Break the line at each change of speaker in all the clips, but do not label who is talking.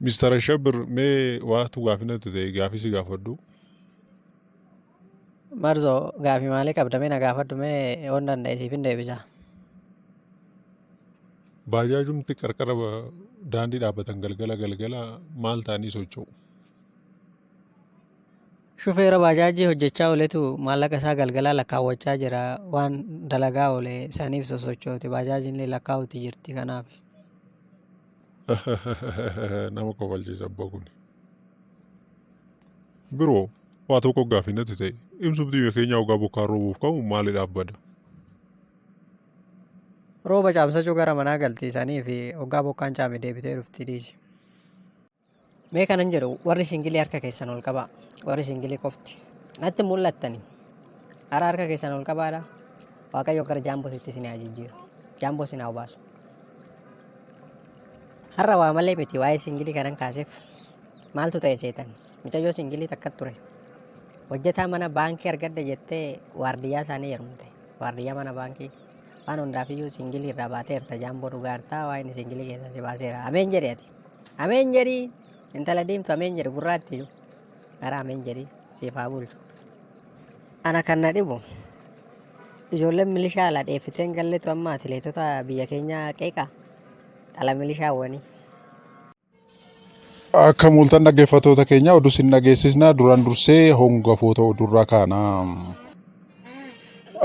Mr. Shabir mee waatu gaafinatu ta'e gaafisi gaafadhu.
Marzo gaafii maalii qabda mee na gaafadhu mee waan danda'esiif hin deebisa.
Baajaajumti qarqara daandii dhaabbatan galgala maal ta'anii socho'u?
Shufeera baajaajii hojjechaa ooletu maallaqa isaa galgalaa lakkaawwachaa jira waan dalagaa oole saniif sosochooti baajaajiin lakkaa'uuti jirti kanaaf.
Nama kofalchiisa abbaa kun. Biroo waa tokko gaafinatu ta'e ibsubti biyya keenya hoggaa bokkaan roobuuf ka'u maaliidhaaf bada?
Rooba caamsachuu gara manaa galti sanii fi hoggaa bokkaan caame deebitee dhufti dhiisi. Mee kanan jedhu warri singilii harka keessan ol qabaa. Warri singilii qofti. Natti mul'attani. Hara harka keessan ol qabaadha. Waaqayyo gara jaamboositti isin haa jijjiiru. Jaamboo isin haa obaasu. Har'a waa malee miti waa'ee singilii kanan kaaseef maaltu ta'e seetan. Mucayyoo singilii takka ture. Hojjetaa mana baankii argadda jettee waardiyyaa isaanii yerumte. Waardiyyaa mana baankii. Waan hundaafiyyuu singilii irraa baateerta jaamboo dhugaartaa waa'ee singilii keessa si baaseera. Ameen jedhi ati. Ameen jedhi. Intala diimtu ameen jedhi gurraatti. Gara ameen jedhi siif haa bulchu. Ana kan na dhibu ijoolleen milishaa alaa dheeffiteen galleetu amma atileetota biyya keenyaa qeeqaa dhala milishaawwanii.
Akka mul'atan dhaggeeffattoota keenya oduu isin dhageessisna duraan dursee hongafoota oduurraa kaana.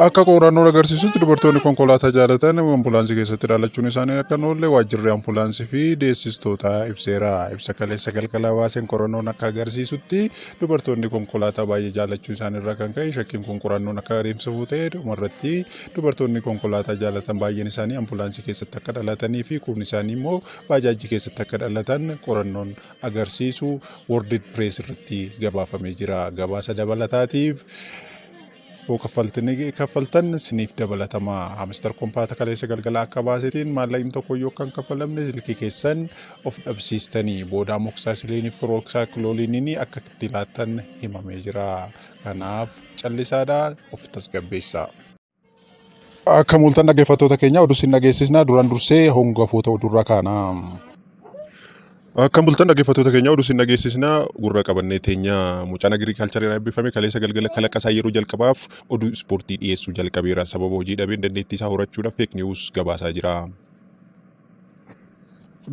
Akka qorannoo agarsiisutti dubartoonni konkolaataa jaalatan ambulaansii keessatti dhaalachuun isaanii akka oolle waajjirri ambulaansii fi deessistoota ibseera. Ibsa kaleessa galgala baaseen qorannoon akka agarsiisutti dubartoonni konkolaataa baay'ee jaalachuun isaaniirraa kan ka'e shakkiin kun qorannoon akka adeemsifamu ta'e dhumarratti dubartoonni konkolaataa jaalatan baay'een isaanii ambulaansii keessatti akka dhalatanii fi kun isaanii immoo baajaajii keessatti akka dhalatan qorannoon agarsiisu World Press irratti gabaafamee jira. Gabaasa dabalataatiif kaffaltan siniif dabalatamaa Hamster Kompaata kaleessa galgala akka baasetiin maallaqni tokko yoo kan kaffalamne silkii keessan of dhabsiistanii booda moksaasiliniif kirooksaakilooliiniin akka itti laattan himamee jira. Kanaaf callisaadhaa of tasgabbeessaa. Akka mul'atan dhaggeeffattoota keenya oduu isin dhageessisna duraan dursee hongafoota oduurraa kaana. Akka mul'atan dhaggeeffattoota keenya oduu isin dhageessisna gurra qabannee teenya mucaan agriikaalcharii eebbifame kaleessa galgala kalaqasaa yeroo jalqabaaf oduu ispoortii dhiyeessuu jalqabeera. Sababa hojii dhabeen dandeettii isaa horachuudhaaf feek niwus gabaasaa jira.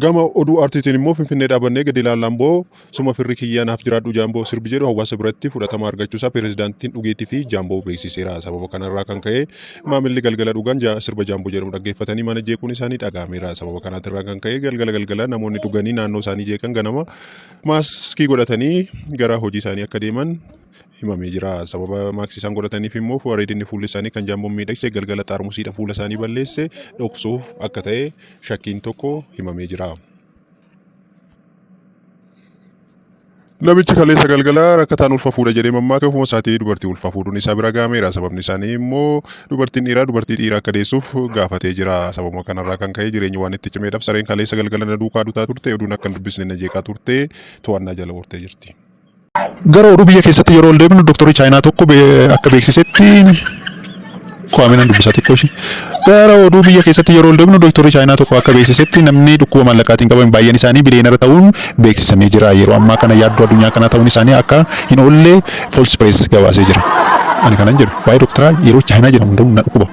Gama oduu aartiitiin immoo Finfinnee dhaabannee gadi ilaallamboo suma firri kiyyaanaaf jiraadhu jaamboo sirbi jedhu hawaasa biratti fudhatama argachuusaa pirezidaantiin dhugeetii fi jaamboo beeksiseera. Sababa kanarraa kan ka'e maamilli galgala dhugan sirba jaamboo jedhamu dhaggeeffatanii mana jeequun isaanii dhagahameera. Sababa kanaatirraa kan ka'e galgala namoonni dhuganii naannoo isaanii jeeqan ganama maaskii godhatanii gara hojii isaanii akka deeman himamee jira. Sababa maaskii isaan godhataniif immoo bareedinni fuulli isaanii kan jaamboon miidhagse galgala xaarmusiidha fuula isaanii balleesse dhoksuuf akka ta'e shakkiin tokko himamee jira. Namichi kaleessa galgala rakkataan ulfa fuudha jedhee mammaakee ofuma isaatii dubartii ulfa fuudhuun isaa bira gahameera. Sababni isaanii immoo dubartiin dhiiraa dubartii dhiiraa akka deessuuf gaafatee jira. Sababa kanarraa kan ka'e jireenyi waan itti cimeedhaaf sareen kaleessa galgala na duukaa dutaa turte oduun akka hin dubbisne na jeeqaa turte to'annaa jala ooltee jirti. Gara oduu biyya keessatti yeroo ol deemnu dooktarii Chaayinaa tokko akka beeksisetti Kwaaminaan dubbisaa xiqqoo ishee. Gara oduu biyya keessatti yeroo ol deemnu dooktarii Chaayinaa tokko akka beeksisetti namni dhukkuba maallaqaatiin qaban baay'een isaanii biliyoonera ta'uun beeksisamee jira. Yeroo ammaa kana yaaddoo addunyaa kanaa ta'uun isaanii akka hin oolle False Press gabaasee jira. Ani kanan jedhu waa'ee dooktaraa yeroo Chaayinaa jedhamu hunduu na dhukkuba.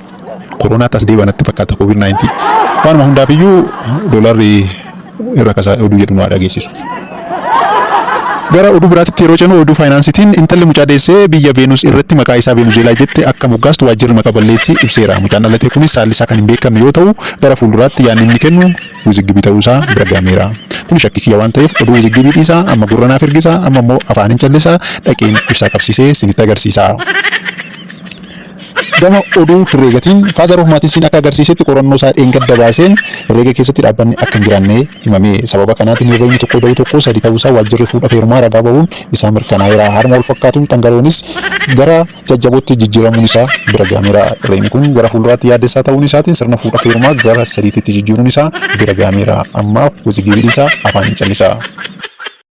Koronaa taas deebanatti fakkaata COVID-19. Waanuma hundaafiyyuu doolaarri irra kasaa oduu jedhu nu dhageessisu. Gara oduu biraatitti yeroo jennu oduu faayinaansiitiin intalli mucaa deessee biyya Veenus irratti maqaa isaa Veenuzeelaa jette akka moggaastu waajjirri maqaa balleessii ibseera. Mucaan dhalatee kunis saalli isaa kan hin beekamne yoo ta'u gara fuulduraatti yaadni inni kennu wiziggibii ta'uu isaa bira gahameera. Kun shakkii kiyya waan ta'eef oduu wiziggibii dhiisaa amma gurra naaf ergisaa amma immoo afaanin callisaa dhaqeen ibsaa qabsiisee isinitti agarsiisa. Gama oduu herreegatiin Faazar of Maatiisiin akka agarsiisetti qorannoo isaa dheengadda baaseen herreega keessatti dhaabbanni akka hin jiraanne himame. Sababa kanaatiin herreegni tokko da'uu tokko sadii ta'uu isaa waajjirri fuudha feerumaa ragaa bahuun isaa mirkanaa'eera. Harma wal fakkaatuun dhangala'oonis gara jajjabootti jijjiiramuun isaa bira gahameera. Herreegni kun gara fuulduraatti yaaddessaa ta'uun isaatiin sirna fuudha feerumaa gara sadiitti jijjiiruun isaa bira gahameera. Ammaaf wiziggibii isaa afaan hin callisaa.